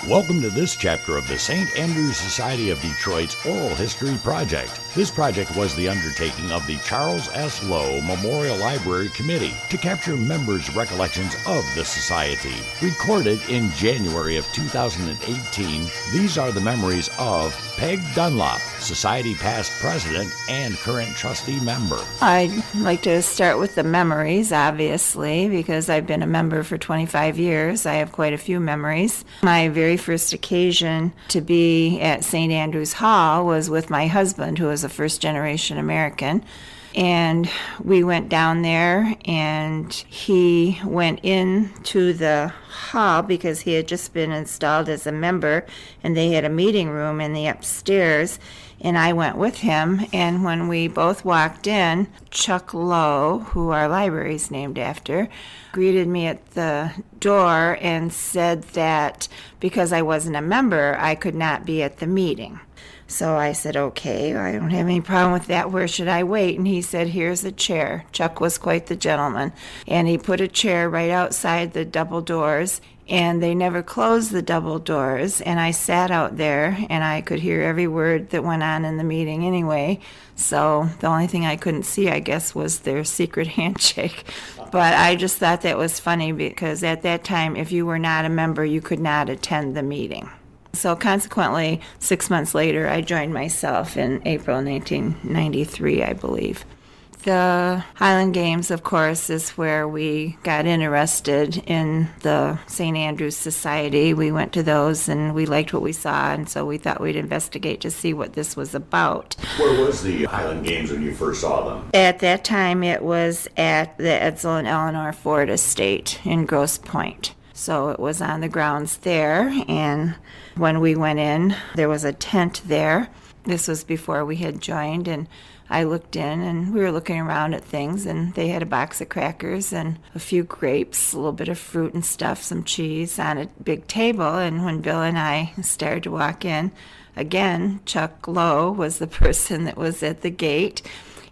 Welcome to this chapter of the St. Andrews Society of Detroit's Oral History Project. This project was the undertaking of the Charles S. Lowe Memorial Library Committee to capture members' recollections of the Society. Recorded in January of 2018, these are the memories of Peg Dunlop, Society past president and current trustee member. I'd like to start with the memories, obviously, because I've been a member for 25 years. I have quite a few memories. My very first occasion to be at St. Andrews Hall was with my husband, who was a first-generation American. And we went down there, and he went into the hall because he had just been installed as a member, and they had a meeting room in the upstairs, and I went with him. And when we both walked in, Chuck Lowe, who our library is named after, greeted me at the door and said that because I wasn't a member, I could not be at the meeting. So I said, okay, I don't have any problem with that. Where should I wait? And he said, here's a chair. Chuck was quite the gentleman. And he put a chair right outside the double doors, and they never closed the double doors. And I sat out there, and I could hear every word that went on in the meeting anyway. So the only thing I couldn't see, I guess, was their secret handshake. But I just thought that was funny because at that time, if you were not a member, you could not attend the meeting. So consequently, 6 months later, I joined myself in April 1993, I believe. The Highland Games, of course, is where we got interested in the St. Andrews Society. We went to those and we liked what we saw, and so we thought we'd investigate to see what this was about. Where was the Highland Games when you first saw them? At that time, it was at the Edsel and Eleanor Ford Estate in Grosse Pointe. So it was on the grounds there, and when we went in, there was a tent there. This was before we had joined, and I looked in, and we were looking around at things, and they had a box of crackers and a few grapes, a little bit of fruit and stuff, some cheese on a big table. And when Bill and I started to walk in, again, Chuck Lowe was the person that was at the gate,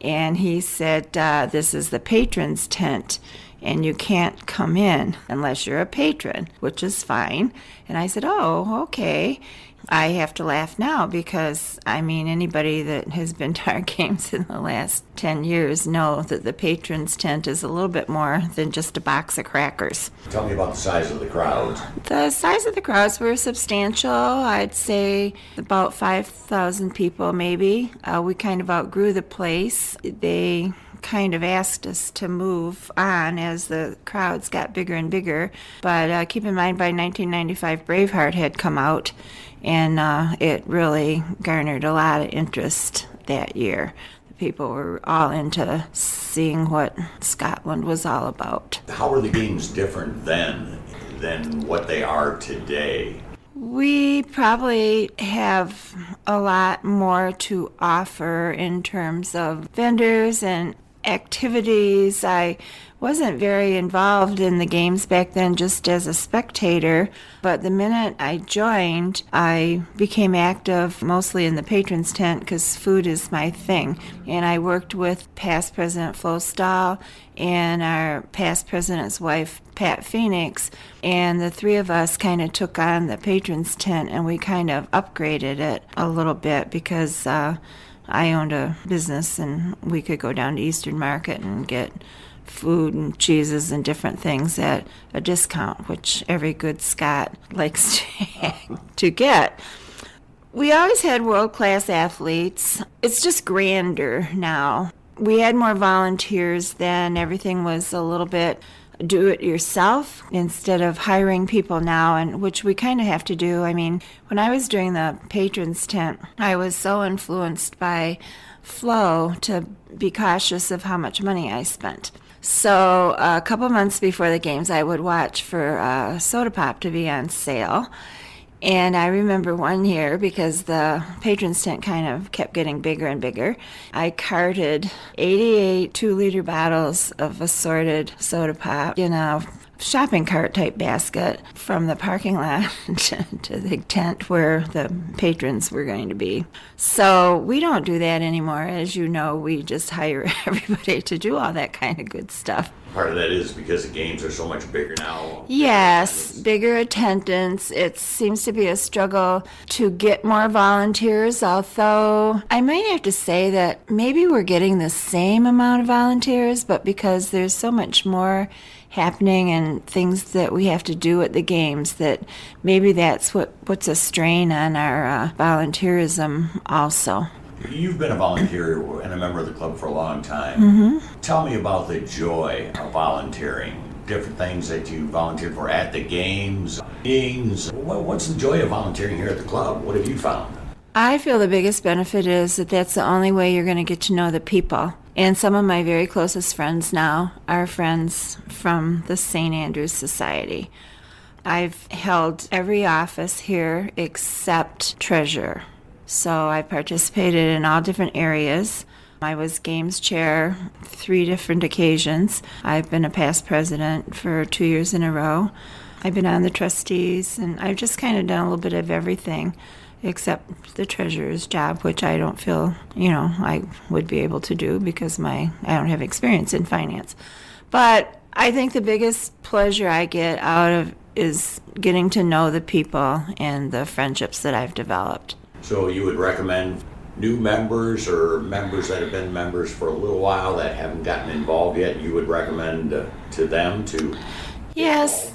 and he said, this is the patron's tent, and you can't come in unless you're a patron, which is fine. And I said, oh, okay. I have to laugh now because, anybody that has been to our games in the last 10 years know that the patron's tent is a little bit more than just a box of crackers. Tell me about the size of the crowds. The size of the crowds were substantial. I'd say about 5,000 people maybe. We kind of outgrew the place. They kind of asked us to move on as the crowds got bigger and bigger. But keep in mind, by 1995, Braveheart had come out, and it really garnered a lot of interest that year. The people were all into seeing what Scotland was all about. How were the games different then than what they are today? We probably have a lot more to offer in terms of vendors and activities. I wasn't very involved in the games back then, just as a spectator, but the minute I joined, I became active mostly in the patrons tent because food is my thing. And I worked with past President Flo Stahl and our past president's wife, Pat Phoenix, and the three of us kind of took on the patrons tent, and we kind of upgraded it a little bit because I owned a business, and we could go down to Eastern Market and get food and cheeses and different things at a discount, which every good Scot likes to get. We always had world-class athletes. It's just grander now. We had more volunteers then. Everything was a little bit do it yourself instead of hiring people now, and which we kind of have to do. When I was doing the patrons tent, I was so influenced by Flo to be cautious of how much money I spent. So a couple months before the games, I would watch for soda pop to be on sale. And I remember one year, because the patrons tent kind of kept getting bigger and bigger, I carted 88 2-liter bottles of assorted soda pop in a shopping cart type basket from the parking lot to the tent where the patrons were going to be. So we don't do that anymore. As you know, we just hire everybody to do all that kind of good stuff. part of that is because the games are so much bigger now. Yes, bigger attendance. It seems to be a struggle to get more volunteers, although I might have to say that maybe we're getting the same amount of volunteers, but because there's so much more happening and things that we have to do at the games, that maybe that's what puts a strain on our volunteerism also. You've been a volunteer and a member of the club for a long time. Tell me about the joy of volunteering. Different things that you volunteered for at the games, meetings. What's the joy of volunteering here at the club? What have you found? I feel the biggest benefit is that that's the only way you're going to get to know the people. And some of my very closest friends now are friends from the St. Andrews Society. I've held every office here except treasurer. So I participated in all different areas. I was games chair 3 different occasions. I've been a past president for 2 years in a row. I've been on the trustees, and I've just kind of done a little bit of everything except the treasurer's job, which I don't feel, I would be able to do because I don't have experience in finance. But I think the biggest pleasure I get out of is getting to know the people and the friendships that I've developed. So you would recommend new members or members that have been members for a little while that haven't gotten involved yet, you would recommend to them to? Yes,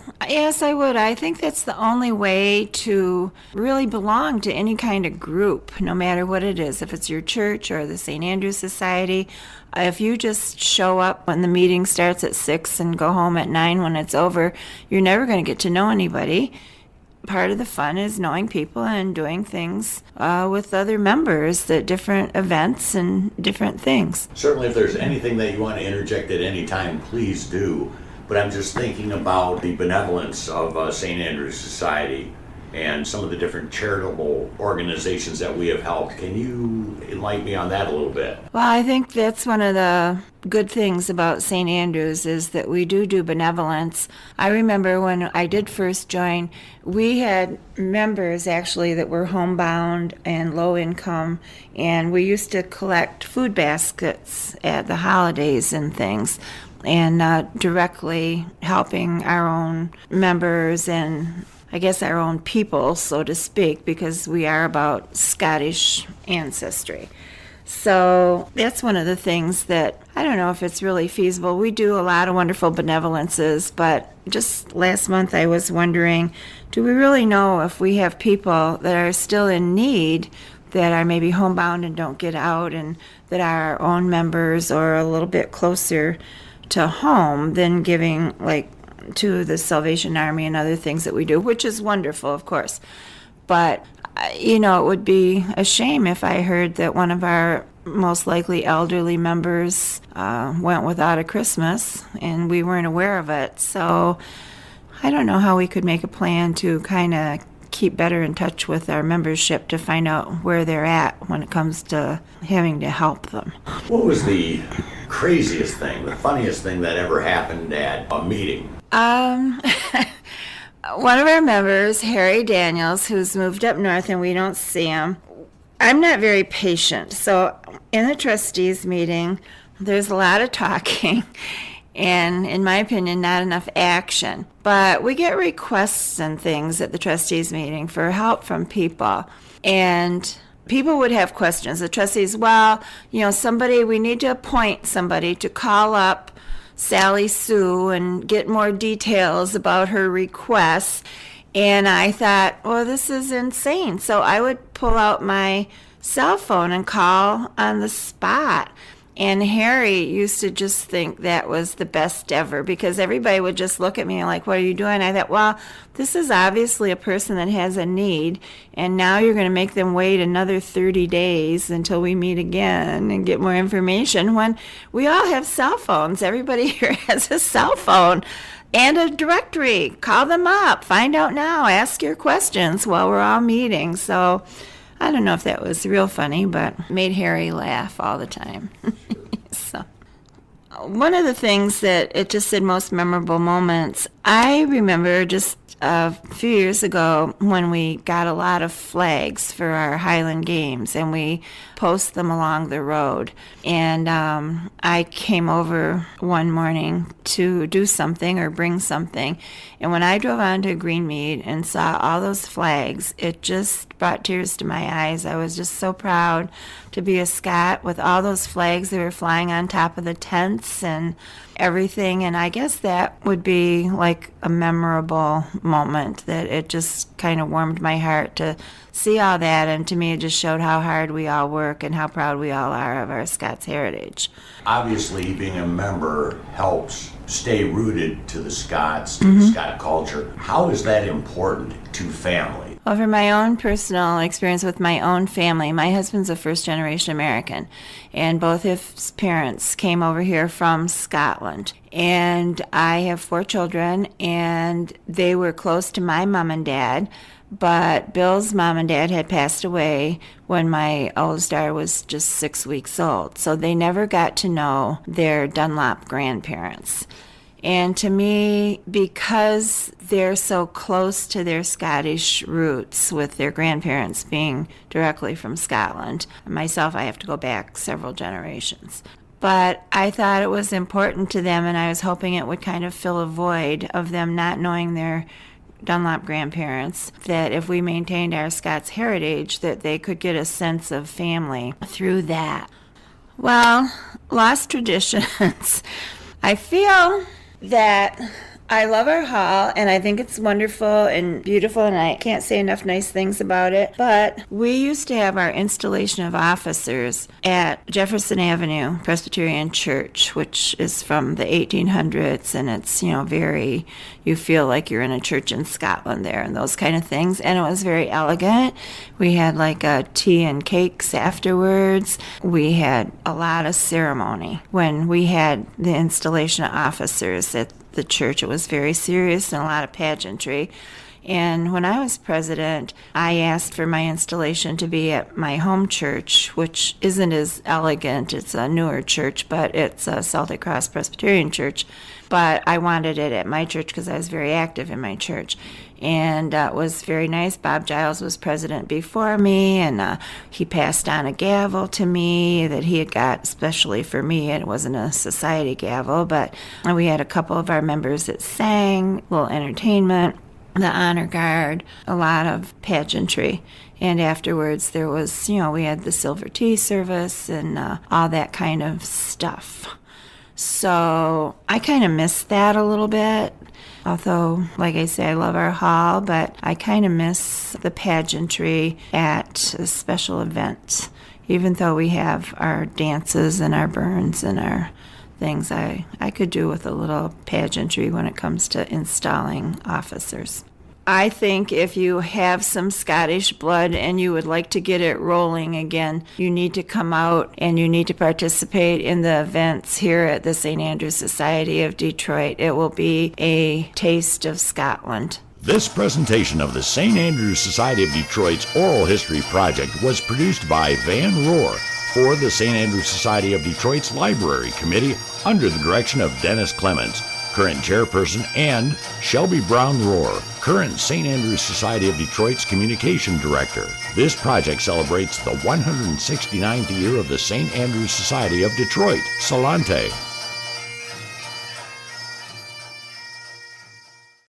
I would. I think that's the only way to really belong to any kind of group, no matter what it is. If it's your church or the St. Andrews Society, if you just show up when the meeting starts at 6 and go home at 9 when it's over, you're never going to get to know anybody. Part of the fun is knowing people and doing things with other members at different events and different things. Certainly, if there's anything that you want to interject at any time, please do. But I'm just thinking about the benevolence of St. Andrews Society and some of the different charitable organizations that we have helped. Can you enlighten me on that a little bit? Well, I think that's one of the good things about St. Andrews is that we do benevolence. I remember when I did first join, we had members actually that were homebound and low income, and we used to collect food baskets at the holidays and things, and directly helping our own members and I guess our own people, so to speak, because we are about Scottish ancestry. So that's one of the things that I don't know if it's really feasible. We do a lot of wonderful benevolences, but just last month I was wondering, do we really know if we have people that are still in need, that are maybe homebound and don't get out, and that are our own members or a little bit closer to home than giving to the Salvation Army and other things that we do, which is wonderful, of course. But, it would be a shame if I heard that one of our most likely elderly members went without a Christmas and we weren't aware of it. So I don't know how we could make a plan to kind of keep better in touch with our membership to find out where they're at when it comes to having to help them. What was the craziest thing, the funniest thing that ever happened at a meeting? One of our members, Harry Daniels, who's moved up north and we don't see him, I'm not very patient. So in the trustees meeting, there's a lot of talking and, in my opinion, not enough action. But we get requests and things at the trustees meeting for help from people. And people would have questions. The trustees, we need to appoint somebody to call up Sally Sue and get more details about her requests. And I thought, well, this is insane. So I would pull out my cell phone and call on the spot. And Harry used to just think that was the best ever because everybody would just look at me like, what are you doing? I thought, well, this is obviously a person that has a need, and now you're going to make them wait another 30 days until we meet again and get more information when we all have cell phones. Everybody here has a cell phone and a directory. Call them up. Find out now. Ask your questions while we're all meeting. So I don't know if that was real funny, but made Harry laugh all the time. So One of the things that it just said most memorable moments, I remember just a few years ago when we got a lot of flags for our Highland Games and we post them along the road. And I came over one morning to do something or bring something. And when I drove onto Greenmead and saw all those flags, it just brought tears to my eyes. I was just so proud to be a Scot with all those flags that were flying on top of the tents and everything. And I guess that would be like a memorable moment, that it just kind of warmed my heart to see all that. And to me, it just showed how hard we all work and how proud we all are of our Scots heritage. Obviously, being a member helps stay rooted to the Scots, to the Scot culture. How is that important to family? Well, for my own personal experience with my own family, my husband's a first-generation American, and both his parents came over here from Scotland. And I have 4 children, and they were close to my mom and dad, but Bill's mom and dad had passed away when my oldest daughter was just 6 weeks old, so they never got to know their Dunlop grandparents. And to me, because they're so close to their Scottish roots, with their grandparents being directly from Scotland, myself, I have to go back several generations. But I thought it was important to them, and I was hoping it would kind of fill a void of them not knowing their Dunlop grandparents, that if we maintained our Scots heritage, that they could get a sense of family through that. Well, lost traditions. I feel that I love our hall, and I think it's wonderful and beautiful, and I can't say enough nice things about it. But we used to have our installation of officers at Jefferson Avenue Presbyterian Church, which is from the 1800s, and it's, very, you feel like you're in a church in Scotland there and those kind of things. And it was very elegant. We had like a tea and cakes afterwards. We had a lot of ceremony when we had the installation of officers at the church. It was very serious and a lot of pageantry. And when I was president, I asked for my installation to be at my home church, which isn't as elegant. It's a newer church, but it's a Celtic Cross Presbyterian church. But I wanted it at my church because I was very active in my church. And it was very nice. Bob Giles was president before me, and he passed on a gavel to me that he had got especially for me. It wasn't a society gavel, but we had a couple of our members that sang, a little entertainment, the honor guard, a lot of pageantry. And afterwards there was, we had the silver tea service and all that kind of stuff. So I kind of missed that a little bit. Although, like I say, I love our hall, but I kind of miss the pageantry at a special event. Even though we have our dances and our burns and our things, I could do with a little pageantry when it comes to installing officers. I think if you have some Scottish blood and you would like to get it rolling again, you need to come out and you need to participate in the events here at the St. Andrews Society of Detroit. It will be a taste of Scotland. This presentation of the St. Andrews Society of Detroit's Oral History Project was produced by Van Rohr for the St. Andrews Society of Detroit's Library Committee under the direction of Dennis Clements, current chairperson, and Shelby Brown Rohr, current St. Andrews Society of Detroit's communication director. This project celebrates the 169th year of the St. Andrews Society of Detroit. Salante.